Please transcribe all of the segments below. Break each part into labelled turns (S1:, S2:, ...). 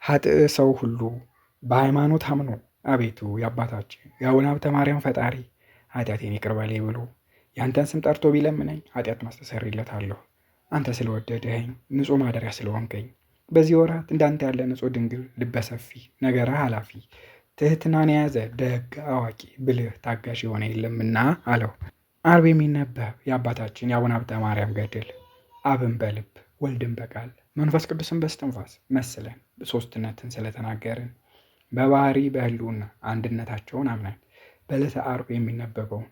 S1: ኃጥእ ሰው ሁሉ በሃይማኖት አምኖ አቤቱ የአባታችን የአቡነ ሀብተ ማርያም ፈጣሪ ኃጢአቴን ይቅር በለኝ ብሎ ያንተን ስም ጠርቶ ቢለምነኝ ኃጢአት ማስተሰርይለታለሁ። አንተ ስለወደደኸኝ ንጹሕ ማደሪያ ስለሆንከኝ በዚህ ወራት እንዳንተ ያለ ንጹሕ ድንግል ልበሰፊ ነገረ ኃላፊ ትህትናን የያዘ ደግ አዋቂ ብልህ ታጋሽ የሆነ የለምና አለው። ዓርብ የሚነበብ የአባታችን የአቡነ ሀብተ ማርያም ገድል። አብን በልብ ወልድን በቃል መንፈስ ቅዱስን በስትንፋስ መስለን ሦስትነትን ስለተናገርን በባህሪ በሕልውና አንድነታቸውን አምነን በዕለተ ዓርብ የሚነበበውን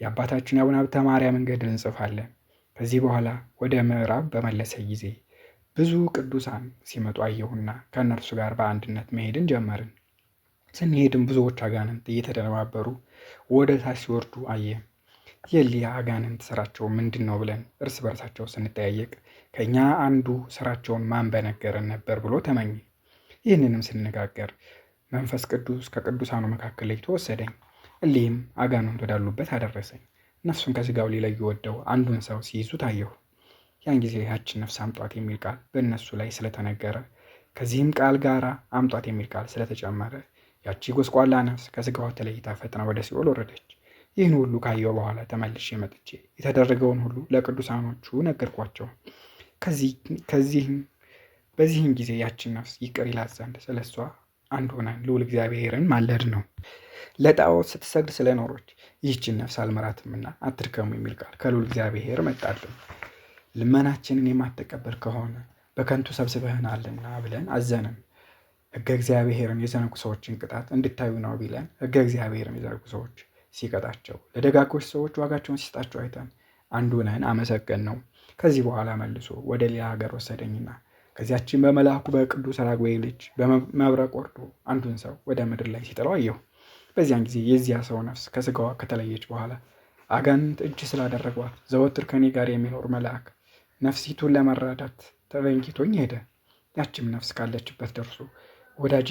S1: የአባታችን የአቡነ ሀብተ ማርያምን ገድል እንጽፋለን። ከዚህ በኋላ ወደ ምዕራብ በመለሰ ጊዜ ብዙ ቅዱሳን ሲመጡ አየሁና ከእነርሱ ጋር በአንድነት መሄድን ጀመርን። ስንሄድም ብዙዎች አጋንንት እየተደነባበሩ ወደ ታች ሲወርዱ አየን። የሊያ አጋንንት ስራቸው ምንድን ነው ብለን እርስ በርሳቸው ስንጠያየቅ ከእኛ አንዱ ስራቸውን ማን በነገረን ነበር ብሎ ተመኘ። ይህንንም ስንነጋገር መንፈስ ቅዱስ ከቅዱሳኑ መካከል ለይቶ ወሰደኝ። እሊህም አጋንንት ወዳሉበት አደረሰኝ። ነፍሱን ከስጋው ሊለዩ ወደው አንዱን ሰው ሲይዙ ታየሁ። ያን ጊዜ ያችን ነፍስ አምጧት የሚል ቃል በእነሱ ላይ ስለተነገረ ከዚህም ቃል ጋር አምጧት የሚል ቃል ስለተጨመረ ያቺ ጎስቋላ ነፍስ ከስጋዋ ተለይታ ፈጥና ወደ ሲኦል ወረደች። ይህን ሁሉ ካየሁ በኋላ ተመልሼ መጥቼ የተደረገውን ሁሉ ለቅዱሳኖቹ ነገርኳቸው። በዚህም ጊዜ ያችን ነፍስ ይቅር ይላት ዘንድ ስለ እሷ አንድ ሆነን ልዑል እግዚአብሔርን ማለድ ነው። ለጣዖት ስትሰግድ ስለኖሮች ይህችን ነፍስ አልመራትምና አትድከሙ የሚል ቃል ከልዑል እግዚአብሔር መጣልን። ልመናችንን የማትቀበል ከሆነ በከንቱ ሰብስበህናልና ብለን አዘንን። ሕገ እግዚአብሔርን የዘነጉ ሰዎችን ቅጣት እንድታዩ ነው ቢለን ሕገ እግዚአብሔርን የዘነጉ ሰዎች ሲቀጣቸው ለደጋጎች ሰዎች ዋጋቸውን ሲሰጣቸው አይተን አንዱ ነን አመሰገን ነው። ከዚህ በኋላ መልሶ ወደ ሌላ ሀገር ወሰደኝና ከዚያችን በመልአኩ በቅዱስ ራጉኤል ልጅ በመብረቅ ወርዶ አንዱን ሰው ወደ ምድር ላይ ሲጥለው አየሁ። በዚያን ጊዜ የዚያ ሰው ነፍስ ከስጋዋ ከተለየች በኋላ አጋንንት እጅ ስላደረጓት ዘወትር ከኔ ጋር የሚኖር መልአክ ነፍሲቱን ለመረዳት ተበንኪቶኝ ሄደ። ያችም ነፍስ ካለችበት ደርሶ ወዳጄ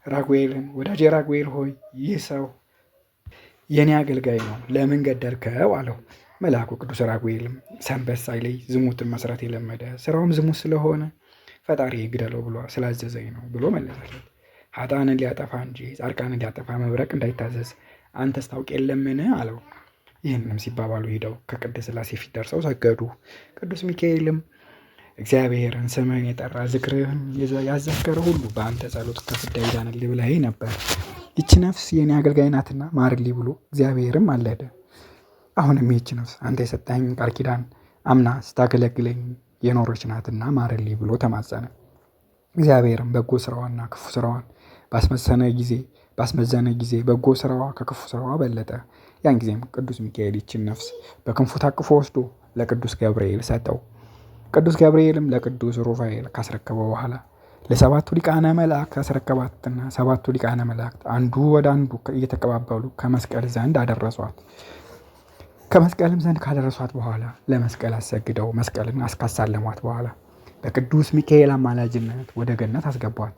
S1: ራጉኤል ሆይ ይህ ሰው የኔ አገልጋይ ነው፣ ለምን ገደልከው? አለው። መልአኩ ቅዱስ ራጉኤልም ሰንበት ሳይለይ ዝሙትን መስራት የለመደ ስራውም ዝሙት ስለሆነ ፈጣሪ ግደለው ብሎ ስላዘዘኝ ነው ብሎ መለሰለት። ኃጥአንን ሊያጠፋ እንጂ ጻድቃንን ሊያጠፋ መብረቅ እንዳይታዘዝ አንተስ ታውቅ የለምን? አለው። ይህንም ሲባባሉ ሄደው ከቅድስት ሥላሴ ፊት ደርሰው ሰገዱ። ቅዱስ ሚካኤልም እግዚአብሔርን ስምህን የጠራ ዝክርህን ያዘከረ ሁሉ በአንተ ጸሎት ከፍዳ ይዳንልህ ብለኸኝ ነበር። ይቺ ነፍስ የኔ አገልጋይ ናትና ማርልኝ ብሎ እግዚአብሔርም አለደ። አሁንም ይህች ነፍስ አንተ የሰጠኸኝ ቃል ኪዳን አምና ስታገለግለኝ የኖረች ናትና ማርልኝ ብሎ ተማጸነ። እግዚአብሔርም በጎ ስራዋና ክፉ ስራዋን ባስመዘነ ጊዜ በጎ ስራዋ ከክፉ ስራዋ በለጠ። ያን ጊዜም ቅዱስ ሚካኤል ይችን ነፍስ በክንፉ ታቅፎ ወስዶ ለቅዱስ ገብርኤል ሰጠው። ቅዱስ ገብርኤልም ለቅዱስ ሩፋኤል ካስረከበው በኋላ ለሰባቱ ሊቃነ መላእክት ያስረከባትና ሰባቱ ሊቃነ መላእክት አንዱ ወደ አንዱ እየተቀባበሉ ከመስቀል ዘንድ አደረሷት። ከመስቀልም ዘንድ ካደረሷት በኋላ ለመስቀል አሰግደው መስቀልን አስካሳለሟት በኋላ በቅዱስ ሚካኤል አማላጅነት ወደ ገነት አስገቧት።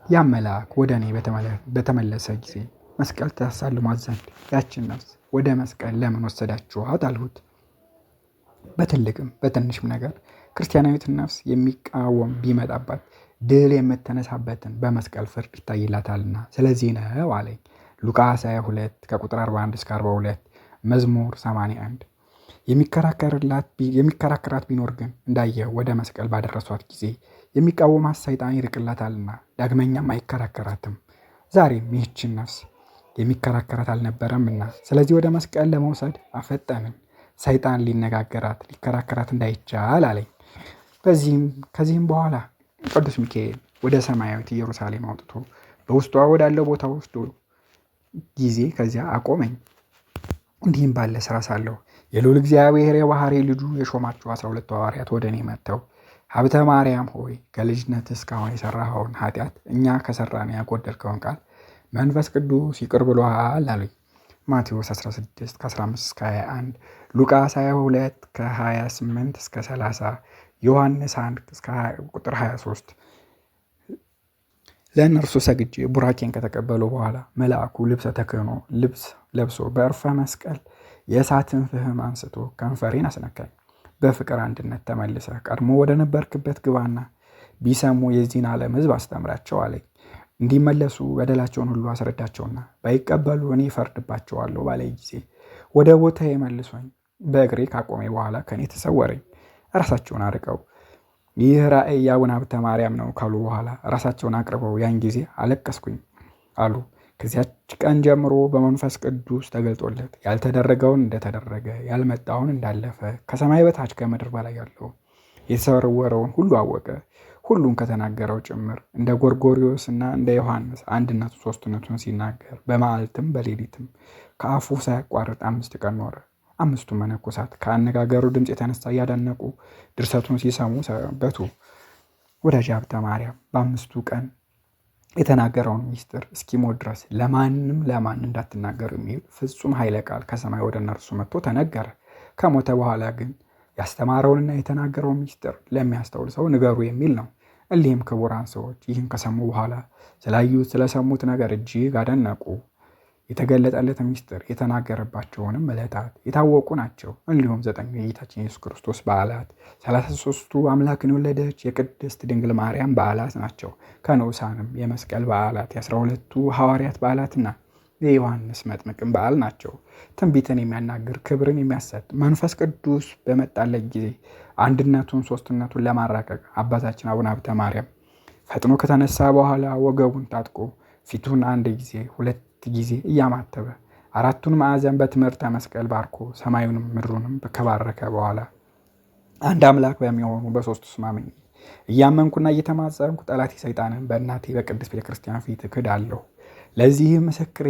S1: ያም መልአክ ወደ እኔ በተመለሰ ጊዜ መስቀል ታሳልሟት ዘንድ ያችን ነፍስ ወደ መስቀል ለምን ወሰዳችኋት አልሁት። በትልቅም በትንሽም ነገር ክርስቲያናዊትን ነፍስ የሚቃወም ቢመጣባት ድል የምትነሳበትን በመስቀል ፍርድ ይታይላታልና ስለዚህ ነው አለኝ። ሉቃስ 22 ከቁጥር 41 እስከ 42፣ መዝሙር 81። የሚከራከራት ቢኖር ግን እንዳየው ወደ መስቀል ባደረሷት ጊዜ የሚቃወማት ሰይጣን ይርቅላታልና ዳግመኛም አይከራከራትም። ዛሬም ይህችን ነፍስ የሚከራከራት አልነበረምና ስለዚህ ወደ መስቀል ለመውሰድ አፈጠንን፣ ሰይጣን ሊከራከራት እንዳይቻል አለኝ። ከዚህም በኋላ ቅዱስ ሚካኤል ወደ ሰማያዊት ኢየሩሳሌም አውጥቶ በውስጧ ወዳለው ቦታ ወስዶ ጊዜ ከዚያ አቆመኝ። እንዲህም ባለ ስራ ሳለሁ የልዑል እግዚአብሔር የባሕርይ ልጁ የሾማቸው 12 ሐዋርያት ወደ እኔ መጥተው ሀብተ ማርያም ሆይ ከልጅነት እስካሁን የሰራኸውን ኃጢአት እኛ ከሰራን ያጎደልከውን ቃል መንፈስ ቅዱስ ይቅር ብሎሃል አሉኝ። ማቴዎስ 16 ከ15 እስከ 21፣ ሉቃስ 22 ከ28 እስከ 30፣ ዮሐንስ 1 እስከ ቁጥር 23። ለእነርሱ ሰግጄ ቡራኬን ከተቀበሉ በኋላ መልአኩ ልብሰ ተክህኖ ልብስ ለብሶ በዕርፈ መስቀል የእሳትን ፍህም አንስቶ ከንፈሬን አስነካኝ። በፍቅር አንድነት ተመልሰህ ቀድሞ ወደ ነበርክበት ግባና ቢሰሙ የዚህን ዓለም ሕዝብ አስተምራቸው አለኝ። እንዲመለሱ በደላቸውን ሁሉ አስረዳቸውና ባይቀበሉ እኔ እፈርድባቸዋለሁ ባለኝ ጊዜ ወደ ቦታዬ መልሶኝ በእግሬ ካቆሜ በኋላ ከእኔ ተሰወረኝ። ራሳቸውን አርቀው ይህ ራእይ የአቡነ ሀብተ ማርያም ነው ካሉ በኋላ ራሳቸውን አቅርበው ያን ጊዜ አለቀስኩኝ አሉ። ከዚያች ቀን ጀምሮ በመንፈስ ቅዱስ ተገልጦለት ያልተደረገውን እንደተደረገ፣ ያልመጣውን እንዳለፈ፣ ከሰማይ በታች ከምድር በላይ ያለው የተሰወረውን ሁሉ አወቀ። ሁሉን ከተናገረው ጭምር እንደ ጎርጎሪዎስ እና እንደ ዮሐንስ አንድነቱ ሶስትነቱን ሲናገር በመዓልትም በሌሊትም ከአፉ ሳያቋርጥ 5 ቀን ኖረ። 5ቱ መነኮሳት ከአነጋገሩ ድምፅ የተነሳ እያደነቁ ድርሰቱን ሲሰሙ ሰነበቱ። ወዳጄ ሀብተ ማርያም በ5ቱ ቀን የተናገረውን ሚስጥር እስኪሞት ድረስ ለማን እንዳትናገሩ የሚል ፍጹም ኃይለ ቃል ከሰማይ ወደ እነርሱ መጥቶ ተነገረ። ከሞተ በኋላ ግን ያስተማረውንና የተናገረውን ሚስጥር ለሚያስተውል ሰው ንገሩ የሚል ነው። እሊህም ክቡራን ሰዎች ይህን ከሰሙ በኋላ ስላዩት ስለሰሙት ነገር እጅግ አደነቁ። የተገለጠለት ሚስጥር የተናገረባቸውንም ዕለታት የታወቁ ናቸው። እንዲሁም 9 የጌታችን ኢየሱስ ክርስቶስ በዓላት፣ 33ቱ አምላክን የወለደች የቅድስት ድንግል ማርያም በዓላት ናቸው። ከንዑሳንም የመስቀል በዓላት፣ የ12ቱ ሐዋርያት በዓላትና የዮሐንስ መጥምቅን በዓል ናቸው። ትንቢትን የሚያናግር ክብርን የሚያሰጥ መንፈስ ቅዱስ በመጣለት ጊዜ አንድነቱን ሶስትነቱን ለማራቀቅ አባታችን አቡነ ሀብተ ማርያም ፈጥኖ ከተነሳ በኋላ ወገቡን ታጥቆ ፊቱን 1 ጊዜ 2 ጊዜ እያማተበ 4ቱን ማዕዘን በትምህርተ መስቀል ባርኮ ሰማዩንም ምድሩንም ከባረከ በኋላ አንድ አምላክ በሚሆኑ በ3ቱ ስም አምኜ እያመንኩና እየተማጸንኩ ጠላቴ ሰይጣንን በእናቴ በቅድስት ቤተክርስቲያን ፊት እክዳለሁ። ለዚህ ምስክሬ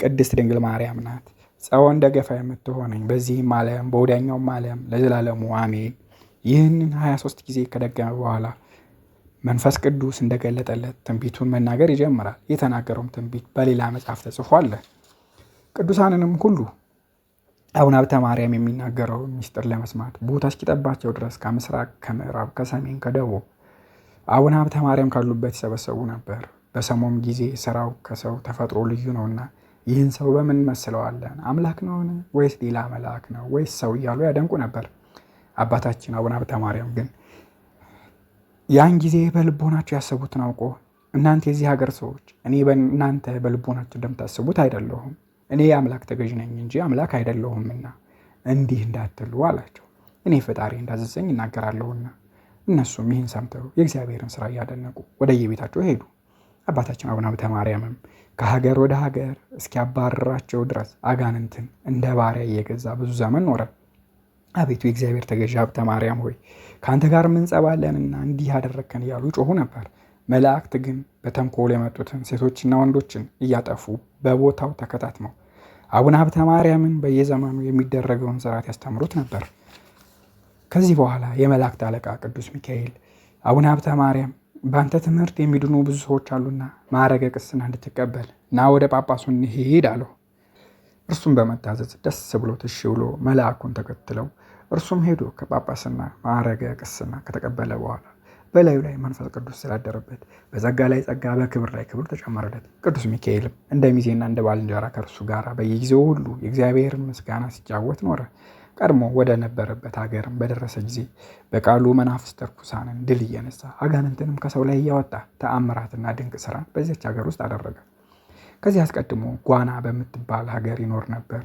S1: ቅድስት ድንግል ማርያም ናት። ጸወን ደገፋ የምትሆነኝ በዚህም ዓለም በወዲያኛውም ዓለም ለዘላለሙ አሜን። ይህንን 23 ጊዜ ከደገመ በኋላ መንፈስ ቅዱስ እንደገለጠለት ትንቢቱን መናገር ይጀምራል። የተናገረውም ትንቢት በሌላ መጽሐፍ ተጽፎ አለ። ቅዱሳንንም ሁሉ አቡነ ሀብተ ማርያም የሚናገረውን ሚስጥር ለመስማት ቦታ እስኪጠባቸው ድረስ ከምስራቅ፣ ከምዕራብ፣ ከሰሜን፣ ከደቡብ አቡነ ሀብተ ማርያም ካሉበት ይሰበሰቡ ነበር። በሰሞም ጊዜ ስራው ከሰው ተፈጥሮ ልዩ ነውና ይህን ሰው በምን መስለዋለን? አምላክ ነውን? ወይስ ሌላ መልአክ ነው? ወይስ ሰው እያሉ ያደንቁ ነበር። አባታችን አቡነ ሀብተ ማርያም ግን ያን ጊዜ በልቦናቸው ያሰቡትን አውቆ እናንተ የዚህ ሀገር ሰዎች እኔ እናንተ በልቦናቸው እንደምታስቡት አይደለሁም፣ እኔ የአምላክ ተገዥ ነኝ እንጂ አምላክ አይደለሁምና እንዲህ እንዳትሉ አላቸው። እኔ ፈጣሪ እንዳዘዘኝ እናገራለሁና። እነሱም ይህን ሰምተው የእግዚአብሔርን ስራ እያደነቁ ወደየቤታቸው ሄዱ። አባታችን አቡነ ሀብተ ማርያምም ከሀገር ወደ ሀገር እስኪያባረራቸው ድረስ አጋንንትን እንደ ባሪያ እየገዛ ብዙ ዘመን ኖረ። አቤቱ የእግዚአብሔር ተገዥ ሀብተ ማርያም ሆይ ከአንተ ጋር ምንጸባለንና እንዲህ ያደረግከን እያሉ ጮሁ ነበር። መላእክት ግን በተንኮል የመጡትን ሴቶችና ወንዶችን እያጠፉ በቦታው ተከታትመው አቡነ ሀብተ ማርያምን በየዘመኑ የሚደረገውን ስርዓት ያስተምሩት ነበር። ከዚህ በኋላ የመላእክት አለቃ ቅዱስ ሚካኤል አቡነ ሀብተ ማርያም በአንተ ትምህርት የሚድኑ ብዙ ሰዎች አሉና ማዕረገ ቅስና እንድትቀበል ና ወደ ጳጳሱ እንሂድ አለው። እርሱም በመታዘዝ ደስ ብሎት እሺ ብሎ መልአኩን ተከትለው እርሱም ሄዶ ከጳጳስና ማዕረገ ቅስና ከተቀበለ በኋላ በላዩ ላይ መንፈስ ቅዱስ ስላደረበት በጸጋ ላይ ጸጋ በክብር ላይ ክብር ተጨመረለት። ቅዱስ ሚካኤልም እንደ ሚዜና እንደ ባልንጀራ ከእርሱ ጋር በየጊዜው ሁሉ የእግዚአብሔርን ምስጋና ሲጫወት ኖረ። ቀድሞ ወደ ነበረበት ሀገርም በደረሰ ጊዜ በቃሉ መናፍስት ርኩሳንን ድል እየነሳ አጋንንትንም ከሰው ላይ እያወጣ ተአምራትና ድንቅ ስራን በዚያች ሀገር ውስጥ አደረገ። ከዚህ አስቀድሞ ጓና በምትባል ሀገር ይኖር ነበር።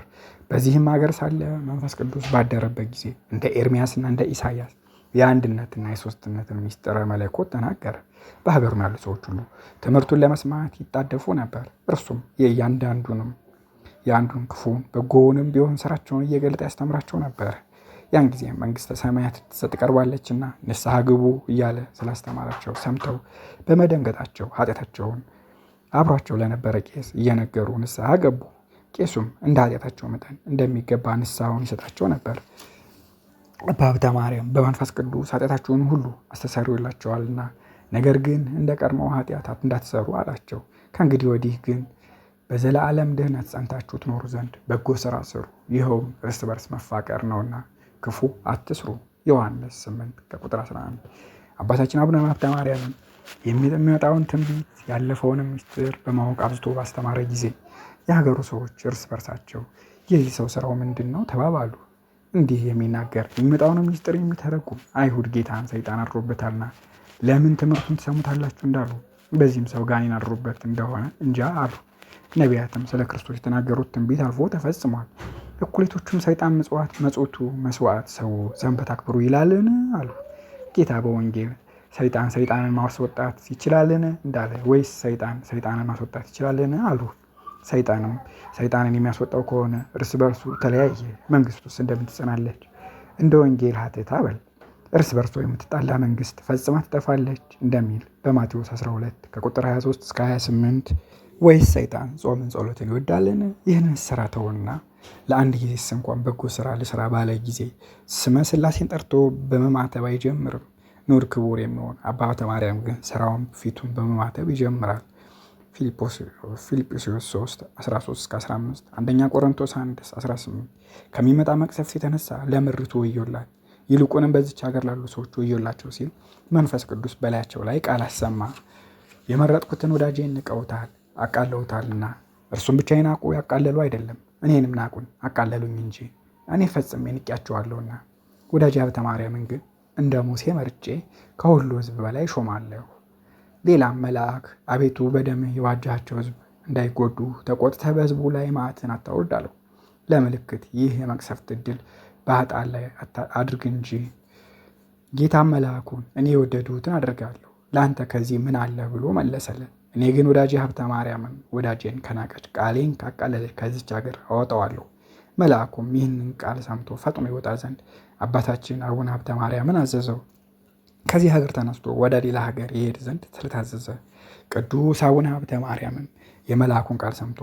S1: በዚህም ሀገር ሳለ መንፈስ ቅዱስ ባደረበት ጊዜ እንደ ኤርሚያስና እንደ ኢሳያስ የአንድነትና የሶስትነትን ሚስጥረ መለኮት ተናገረ። በሀገሩም ያሉ ሰዎች ሁሉ ትምህርቱን ለመስማት ይጣደፉ ነበር። እርሱም የአንዱን ክፉን በጎውንም ቢሆን ስራቸውን እየገለጠ ያስተምራቸው ነበር። ያን ጊዜ መንግስተ ሰማያት ልትሰጥ ቀርባለችና ንስሐ ግቡ እያለ ስላስተማራቸው ሰምተው በመደንገጣቸው ኃጢአታቸውን አብሯቸው ለነበረ ቄስ እየነገሩ ንስሐ ገቡ። ቄሱም እንደ ኃጢአታቸው መጠን እንደሚገባ ንስሐውን ይሰጣቸው ነበር። አባ ሀብተ ማርያም በመንፈስ ቅዱስ ኃጢአታቸውን ሁሉ አስተሰርዮላቸዋልና ነገር ግን እንደ ቀድሞው ኃጢአታት እንዳትሰሩ አላቸው። ከእንግዲህ ወዲህ ግን በዘላለም ድህነት ጸንታችሁ ትኖሩ ዘንድ በጎ ስራ ስሩ፣ ይኸውም እርስ በርስ መፋቀር ነውና ክፉ አትስሩ። ዮሐንስ 8 ከቁጥር 11። አባታችን አቡነ ሀብተ ማርያም የሚመጣውን ትንቢት ያለፈውንም ምስጢር በማወቅ አብዝቶ ባስተማረ ጊዜ የሀገሩ ሰዎች እርስ በርሳቸው ይህ ሰው ስራው ምንድን ነው ተባባሉ። እንዲህ የሚናገር የሚመጣውን ምስጢር የሚተረጉም አይሁድ ጌታን ሰይጣን አድሮበታልና ለምን ትምህርቱን ትሰሙታላችሁ እንዳሉ በዚህም ሰው ጋኔን አድሮበት እንደሆነ እንጃ አሉ። ነቢያትም ስለ ክርስቶስ የተናገሩት ትንቢት አልፎ ተፈጽሟል። እኩሌቶቹም ሰይጣን ምጽዋት መጾቱ መስዋዕት ሰው ሰንበት አክብሩ ይላልን አሉ። ጌታ በወንጌል ሰይጣን ሰይጣንን ማስወጣት ይችላልን እንዳለ ወይስ ሰይጣን ሰይጣንን ማስወጣት ይችላልን አሉ። ሰይጣንም ሰይጣንን የሚያስወጣው ከሆነ እርስ በርሱ ተለያየ፣ መንግስቱስ እንደምን ትጸናለች? እንደ ወንጌል ሀተታ በል እርስ በርሶ የምትጣላ መንግስት ፈጽማ ትጠፋለች እንደሚል በማቴዎስ 12 ከቁጥር 23 እስከ 28። ወይስ ሰይጣን ጾምን ጸሎትን ይወዳልን? ይህንን ስራ ተውና ለአንድ ጊዜስ እንኳን በጎ ስራ ልስራ ባለ ጊዜ ስመ ሥላሴን ጠርቶ በመማተብ አይጀምርም። ኑር ክቡር የሚሆን አባ ሀብተ ማርያም ግን ስራውን ፊቱን በመማተብ ይጀምራል። ፊልጵስዩስ 3 13-15 አንደኛ ቆሮንቶስ 1 18 ከሚመጣ መቅሰፍት የተነሳ ለምድሪቱ ወዮላት፣ ይልቁንም በዚች ሀገር ላሉ ሰዎች ወዮላቸው ሲል መንፈስ ቅዱስ በላያቸው ላይ ቃል አሰማ። የመረጥኩትን ወዳጄን ንቀውታል አቃለውታልና፣ እርሱም ብቻ ናቁ ያቃለሉ አይደለም እኔንም ናቁኝ አቃለሉኝ እንጂ እኔ ፈጽሜ ንቄያቸዋለሁና። ወዳጄ ሀብተ ማርያምን ግን እንደ ሙሴ መርጬ ከሁሉ ሕዝብ በላይ ሾማለሁ። ሌላም መልአክ አቤቱ በደምህ የዋጃቸው ሕዝብ እንዳይጎዱ ተቆጥተህ በሕዝቡ ላይ መዓትን አታውርድ አለው። ለምልክት ይህ የመቅሰፍት ዕድል በኃጥአን ላይ አድርግ እንጂ። ጌታም መልአኩን እኔ የወደድሁትን አደርጋለሁ ለአንተ ከዚህ ምን አለ ብሎ መለሰለት። እኔ ግን ወዳጄ ሀብተ ማርያምን ወዳጄን ከናቀች ቃሌን ካቃለለች ከዚች ሀገር አወጣዋለሁ። መልአኩም ይህንን ቃል ሰምቶ ፈጥኖ ይወጣ ዘንድ አባታችን አቡነ ሀብተ ማርያምን አዘዘው። ከዚህ ሀገር ተነስቶ ወደ ሌላ ሀገር ይሄድ ዘንድ ስለታዘዘ ቅዱስ አቡነ ሀብተ ማርያምም የመልአኩን ቃል ሰምቶ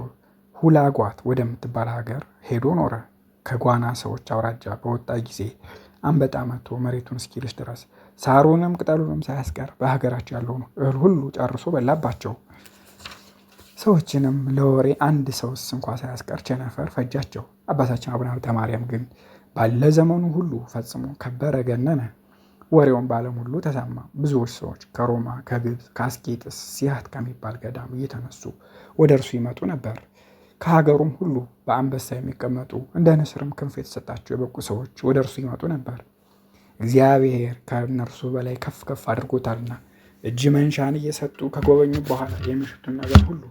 S1: ሁላጓት ወደምትባል ሀገር ሄዶ ኖረ። ከጓና ሰዎች አውራጃ በወጣ ጊዜ አንበጣ መጥቶ መሬቱን እስኪልስ ድረስ ሳሩንም ቅጠሉንም ሳያስቀር በሀገራቸው ያለውን እህል ሁሉ ጨርሶ በላባቸው። ሰዎችንም ለወሬ አንድ ሰውስ እንኳ ሳያስቀር ቸነፈር ፈጃቸው። አባታችን አቡነ ሀብተ ማርያም ግን ባለ ዘመኑ ሁሉ ፈጽሞ ከበረ ገነነ። ወሬውን በዓለም ሁሉ ተሰማ። ብዙዎች ሰዎች ከሮማ፣ ከግብፅ፣ ከአስቄጥስ ሲያት ከሚባል ገዳም እየተነሱ ወደ እርሱ ይመጡ ነበር። ከሀገሩም ሁሉ በአንበሳ የሚቀመጡ እንደ ንስርም ክንፍ የተሰጣቸው የበቁ ሰዎች ወደ እርሱ ይመጡ ነበር። እግዚአብሔር ከእነርሱ በላይ ከፍ ከፍ አድርጎታልና እጅ መንሻን እየሰጡ ከጎበኙ በኋላ የሚሹትን ነገር ሁሉ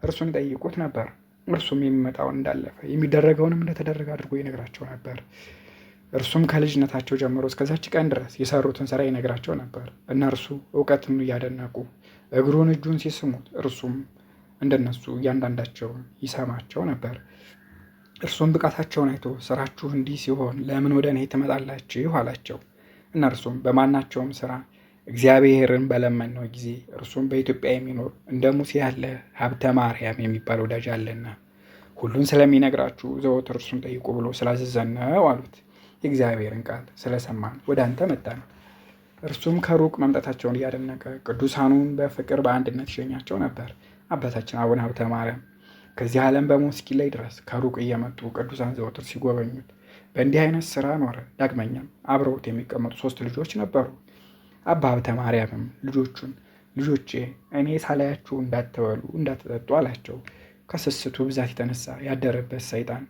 S1: እርሱን ይጠይቁት ነበር። እርሱም የሚመጣውን እንዳለፈ የሚደረገውንም እንደተደረገ አድርጎ ይነግራቸው ነበር። እርሱም ከልጅነታቸው ጀምሮ እስከዛች ቀን ድረስ የሰሩትን ስራ ይነግራቸው ነበር። እነርሱ እውቀትን እያደነቁ እግሩን እጁን ሲስሙት እርሱም እንደነሱ እያንዳንዳቸውን ይሰማቸው ነበር። እርሱም ብቃታቸውን አይቶ ስራችሁ እንዲህ ሲሆን ለምን ወደ እኔ ትመጣላችሁ አላቸው። እነርሱም በማናቸውም ስራ እግዚአብሔርን በለመነው ጊዜ እርሱም በኢትዮጵያ የሚኖር እንደ ሙሴ ያለ ሀብተ ማርያም የሚባል ወዳጅ አለና ሁሉን ስለሚነግራችሁ ዘወትር እርሱን ጠይቁ ብሎ ስላዘዘን ነው አሉት። የእግዚአብሔርን ቃል ስለሰማን ወደ አንተ መጣን። እርሱም ከሩቅ መምጣታቸውን እያደነቀ ቅዱሳኑን በፍቅር በአንድነት ይሸኛቸው ነበር። አባታችን አቡነ ሀብተ ማርያም ከዚህ ዓለም በሞት እስኪለይ ድረስ ከሩቅ እየመጡ ቅዱሳን ዘወትር ሲጎበኙት በእንዲህ አይነት ስራ ኖረ። ዳግመኛም አብረውት የሚቀመጡ 3 ልጆች ነበሩ። አባ ሀብተ ማርያምም ልጆቹን ልጆቼ እኔ ሳላያችሁ እንዳትበሉ እንዳትጠጡ አላቸው። ከስስቱ ብዛት የተነሳ ያደረበት ሰይጣን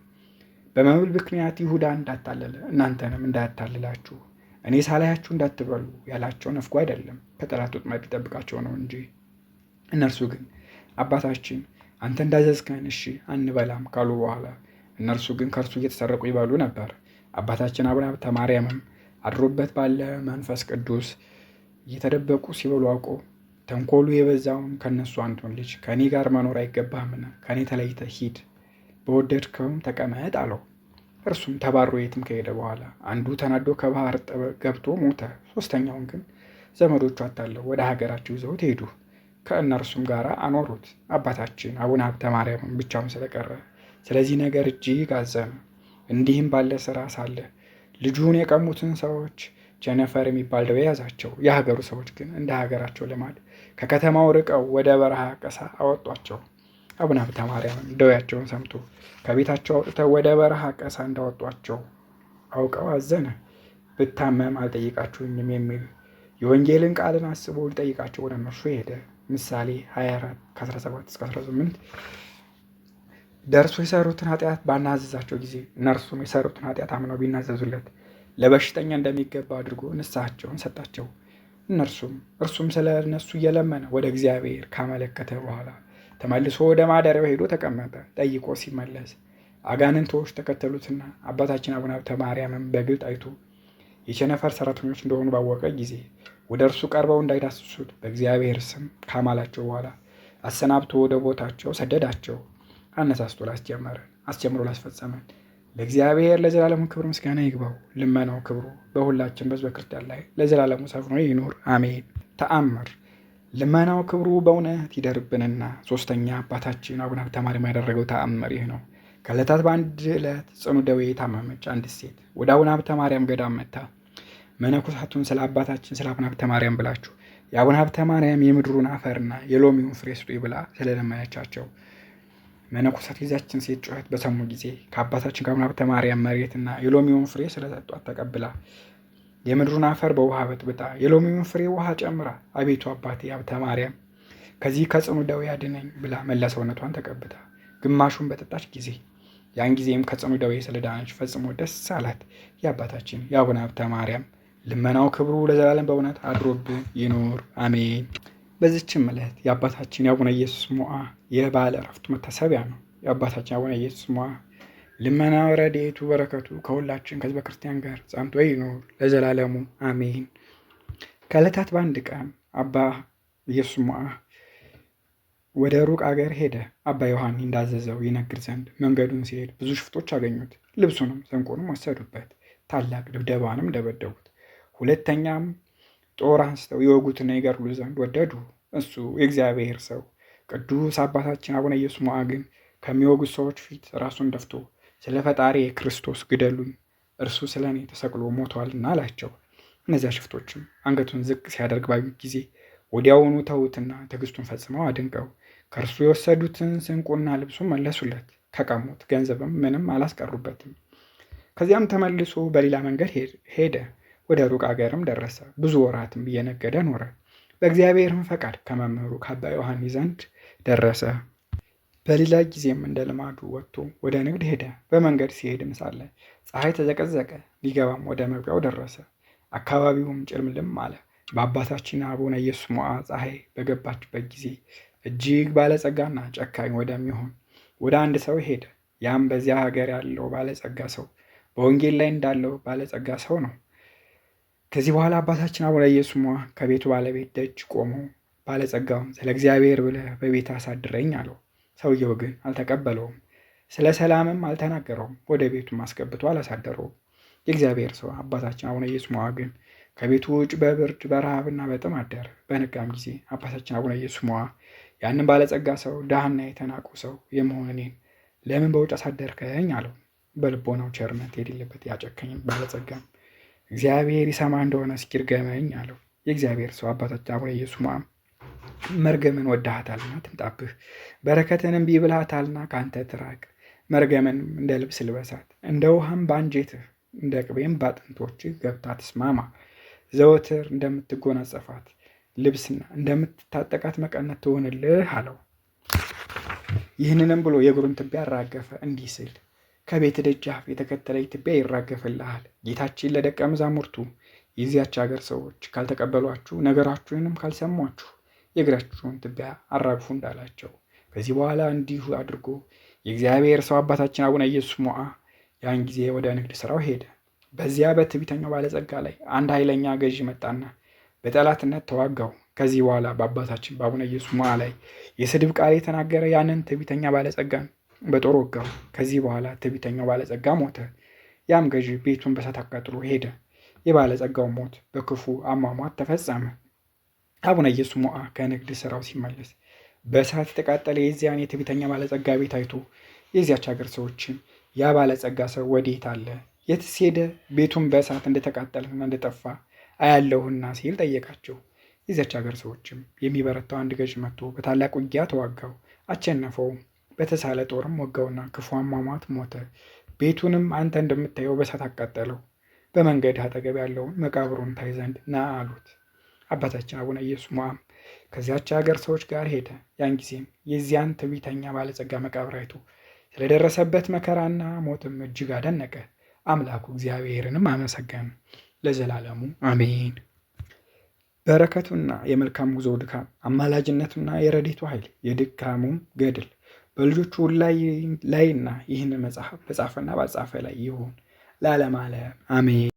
S1: በመብል ምክንያት ይሁዳ እንዳታለለ እናንተንም እንዳያታልላችሁ እኔ ሳላያችሁ እንዳትበሉ ያላቸው ነፍጎ አይደለም፣ ከጠላት ወጥመድ ቢጠብቃቸው ነው እንጂ። እነርሱ ግን አባታችን አንተ እንዳዘዝከን እሺ አንበላም ካሉ በኋላ እነርሱ ግን ከእርሱ እየተሰረቁ ይበሉ ነበር። አባታችን አቡነ ሀብተ ማርያምም አድሮበት ባለ መንፈስ ቅዱስ እየተደበቁ ሲበሉ አውቆ ተንኮሉ የበዛውን ከነሱ አንዱን ልጅ ከእኔ ጋር መኖር አይገባህምና ከእኔ ተለይተህ ሂድ፣ በወደድከውም ተቀመጥ አለው። እርሱም ተባሮ የትም ከሄደ በኋላ አንዱ ተናዶ ከባህር ገብቶ ሞተ። 3ኛውን ግን ዘመዶቹ አታለው ወደ ሀገራቸው ይዘውት ሄዱ። ከእነርሱም ጋር አኖሩት። አባታችን አቡነ ሀብተ ማርያም ብቻውን ስለቀረ ስለዚህ ነገር እጅግ አዘነ። እንዲህም ባለ ስራ ሳለ ልጁን የቀሙትን ሰዎች ቸነፈር የሚባል ደዌ ያዛቸው። የሀገሩ ሰዎች ግን እንደ ሀገራቸው ልማድ ከከተማው ርቀው ወደ በረሃ ቀሳ አወጧቸው። አቡነ ሀብተ ማርያም ደዌያቸውን ሰምቶ ከቤታቸው አውጥተው ወደ በረሃ ቀሳ እንዳወጧቸው አውቀው አዘነ። ብታመም አልጠይቃችሁኝም የሚል የወንጌልን ቃልን አስቦ ሊጠይቃቸው ወደ እነርሱ ሄደ። ምሳሌ 24 ከ17-18 ደርሶ የሰሩትን ኃጢአት ባናዘዛቸው ጊዜ እነርሱም የሰሩትን ኃጢአት አምነው ቢናዘዙለት ለበሽተኛ እንደሚገባ አድርጎ ንስሐቸውን ሰጣቸው። እርሱም ስለ እነሱ እየለመነ ወደ እግዚአብሔር ካመለከተ በኋላ ተመልሶ ወደ ማደሪያው ሄዶ ተቀመጠ። ጠይቆ ሲመለስ አጋንንቶች ተከተሉትና አባታችን አቡነ ሀብተ ማርያምም በግልጥ አይቶ የቸነፈር ሰራተኞች እንደሆኑ ባወቀ ጊዜ ወደ እርሱ ቀርበው እንዳይዳስሱት በእግዚአብሔር ስም ካማላቸው በኋላ አሰናብቶ ወደ ቦታቸው ሰደዳቸው። አነሳስቶ አስጀምሮ ላስፈጸመን ለእግዚአብሔር ለዘላለሙ ክብር ምስጋና ይግባው። ልመናው ክብሩ በሁላችን በሕዝበ ክርስቲያን ላይ ለዘላለሙ ሰፍኖ ይኑር አሜን። ተአምር ልመናው ክብሩ በእውነት ይደርብንና ሶስተኛ አባታችን አቡነ ሀብተ ማርያም ያደረገው ተአምር ይህ ነው። ከዕለታት በአንድ ዕለት ጽኑ ደዌ የታመመች አንዲት ሴት ወደ አቡነ ሀብተ ማርያም ገዳም መታ። መነኮሳቱን ስለ አባታችን ስለ አቡነ ሀብተ ማርያም ብላችሁ የአቡነ ሀብተ ማርያም የምድሩን አፈርና የሎሚውን ፍሬ ስጡኝ ብላ ስለለመነቻቸው መነኮሳት የዚያችን ሴት ጩኸት በሰሙ ጊዜ ከአባታችን ከአቡነ ሀብተ ማርያም መሬትና የሎሚውን ፍሬ ስለሰጧት ተቀብላ የምድሩን አፈር በውሃ በጥብጣ የሎሚውን ፍሬ ውሃ ጨምራ አቤቱ አባቴ ሀብተ ማርያም ከዚህ ከጽኑ ደዌ አድነኝ ብላ መላ ሰውነቷን ተቀብታ ግማሹን በጠጣች ጊዜ ያን ጊዜም ከጽኑ ደዌ ስለዳነች ፈጽሞ ደስ አላት። የአባታችን የአቡነ ሀብተ ማርያም ልመናው ክብሩ ለዘላለም በእውነት አድሮብን ይኑር አሜን። በዚችም ዕለት የአባታችን የአቡነ ኢየሱስ ሞዐ የበዓለ ዕረፍቱ መታሰቢያ ነው። የአባታችን የአቡነ ኢየሱስ ሞዐ ልመና ረድኤቱ በረከቱ ከሁላችን ከሕዝበ ክርስቲያን ጋር ጸንቶ ይኑር ለዘላለሙ አሜን። ከዕለታት በአንድ ቀን አባ ኢየሱስ ሞዐ ወደ ሩቅ አገር ሄደ። አባ ዮሐኒ እንዳዘዘው ይነግር ዘንድ መንገዱን ሲሄድ ብዙ ሽፍቶች አገኙት። ልብሱንም ስንቁንም ወሰዱበት። ታላቅ ድብደባንም ደበደቡት። ሁለተኛም ጦር አንስተው ይወጉትና ይገድሉ ዘንድ ወደዱ። እሱ የእግዚአብሔር ሰው ቅዱስ አባታችን አቡነ ኢየሱስ ሞዐ ግን ከሚወጉት ሰዎች ፊት ራሱን ደፍቶ ስለ ፈጣሪ ክርስቶስ ግደሉኝ፣ እርሱ ስለ እኔ ተሰቅሎ ሞቷልና አላቸው። እነዚያ ሽፍቶችም አንገቱን ዝቅ ሲያደርግ ባዩት ጊዜ ወዲያውኑ ተዉትና ትዕግስቱን ፈጽመው አድንቀው ከእርሱ የወሰዱትን ስንቁና ልብሱን መለሱለት። ከቀሙት ገንዘብም ምንም አላስቀሩበትም። ከዚያም ተመልሶ በሌላ መንገድ ሄደ። ወደ ሩቅ አገርም ደረሰ። ብዙ ወራትም እየነገደ ኖረ። በእግዚአብሔርም ፈቃድ ከመምህሩ ከአባ ዮሐኒ ዘንድ ደረሰ። በሌላ ጊዜም እንደ ልማዱ ወጥቶ ወደ ንግድ ሄደ። በመንገድ ሲሄድም ሳለ ፀሐይ ተዘቀዘቀ። ሊገባም ወደ መግቢያው ደረሰ። አካባቢውም ጭልምልም አለ። በአባታችን አቡነ ኢየሱስ ሞዐ ፀሐይ በገባችበት ጊዜ እጅግ ባለጸጋና ጨካኝ ወደሚሆን ወደ አንድ ሰው ሄደ። ያም በዚያ ሀገር ያለው ባለጸጋ ሰው በወንጌል ላይ እንዳለው ባለጸጋ ሰው ነው። ከዚህ በኋላ አባታችን አቡነ ኢየሱስ ሞዐ ከቤቱ ባለቤት ደጅ ቆሞ ባለጸጋውን ስለ እግዚአብሔር ብለህ በቤት አሳድረኝ አለው። ሰውየው ግን አልተቀበለውም። ስለ ሰላምም አልተናገረውም። ወደ ቤቱም አስገብቶ አላሳደረውም። የእግዚአብሔር ሰው አባታችን አቡነ ኢየሱስ ሞዐ ግን ከቤቱ ውጭ በብርድ በረሃብና በጥም አደረ። በነጋም ጊዜ አባታችን አቡነ ኢየሱስ ሞዐ ያንን ባለጸጋ ሰው ድሃና የተናቁ ሰው የመሆን እኔን ለምን በውጭ አሳደርከኝ አለው። በልቦናው ቸርነት የሌለበት ያጨከኝ ባለጸጋም እግዚአብሔር ይሰማ እንደሆነ እስኪርገመኝ አለው። የእግዚአብሔር ሰው አባታችን አቡነ ኢየሱስ ሞዐ መርገምን ወዳሃታልና ትምጣብህ፣ በረከትን እምቢ ብልሃታልና ከአንተ ትራቅ። መርገምን እንደ ልብስ ልበሳት፣ እንደ ውሃም በአንጀትህ እንደ ቅቤም በአጥንቶችህ ገብታ ትስማማ። ዘወትር እንደምትጎናጸፋት ልብስና እንደምትታጠቃት መቀነት ትሆንልህ አለው። ይህንንም ብሎ የእግሩን ትቢያ አራገፈ እንዲህ ሲል ከቤት ደጃፍ የተከተለኝ ትቢያ ይራገፍልሃል። ጌታችን ለደቀ መዛሙርቱ የዚያች ሀገር ሰዎች ካልተቀበሏችሁ፣ ነገራችሁንም ካልሰሟችሁ የእግራችሁን ትቢያ አራግፉ እንዳላቸው። ከዚህ በኋላ እንዲሁ አድርጎ የእግዚአብሔር ሰው አባታችን አቡነ ኢየሱስ ሞዐ ያን ጊዜ ወደ ንግድ ስራው ሄደ። በዚያ በትዕቢተኛው ባለጸጋ ላይ አንድ ኃይለኛ ገዢ መጣና በጠላትነት ተዋጋው። ከዚህ በኋላ በአባታችን በአቡነ ኢየሱስ ሞዐ ላይ የስድብ ቃል የተናገረ ያንን ትዕቢተኛ ባለጸጋን በጦር ወጋው። ከዚህ በኋላ ትዕቢተኛው ባለጸጋ ሞተ። ያም ገዢ ቤቱን በእሳት አቃጥሎ ሄደ። የባለጸጋው ሞት በክፉ አሟሟት ተፈጸመ። አቡነ ኢየሱስ ሞዐ ከንግድ ስራው ሲመለስ በእሳት የተቃጠለ የዚያን የትዕቢተኛ ባለጸጋ ቤት አይቶ የዚያች ሀገር ሰዎችን ያ ባለጸጋ ሰው ወዴት አለ? የትስ ሄደ? ቤቱን በእሳት እንደተቃጠለና እንደጠፋ አያለሁና ሲል ጠየቃቸው። የዚያች ሀገር ሰዎችም የሚበረታው አንድ ገዥ መጥቶ በታላቅ ውጊያ ተዋጋው፣ አቸነፈውም። በተሳለ ጦርም ወጋውና ክፉ አሟሟት ሞተ። ቤቱንም አንተ እንደምታየው በእሳት አቃጠለው። በመንገድ አጠገብ ያለውን መቃብሩን ታይ ዘንድ ና አሉት። አባታችን አቡነ ኢየሱስ ሞዐም ከዚያች ሀገር ሰዎች ጋር ሄደ። ያን ጊዜም የዚያን ትዕቢተኛ ባለጸጋ መቃብር አይቶ ስለደረሰበት መከራና ሞትም እጅግ አደነቀ። አምላኩ እግዚአብሔርንም አመሰገነ ለዘላለሙ አሜን። በረከቱና የመልካም ጉዞ ድካም፣ አማላጅነቱና የረዴቱ ኃይል፣ የድካሙም ገድል በልጆቹ ላይና ይህን መጽሐፍ በጻፈና ባጻፈ ላይ ይሁን ለዓለም ዓለም አሜን።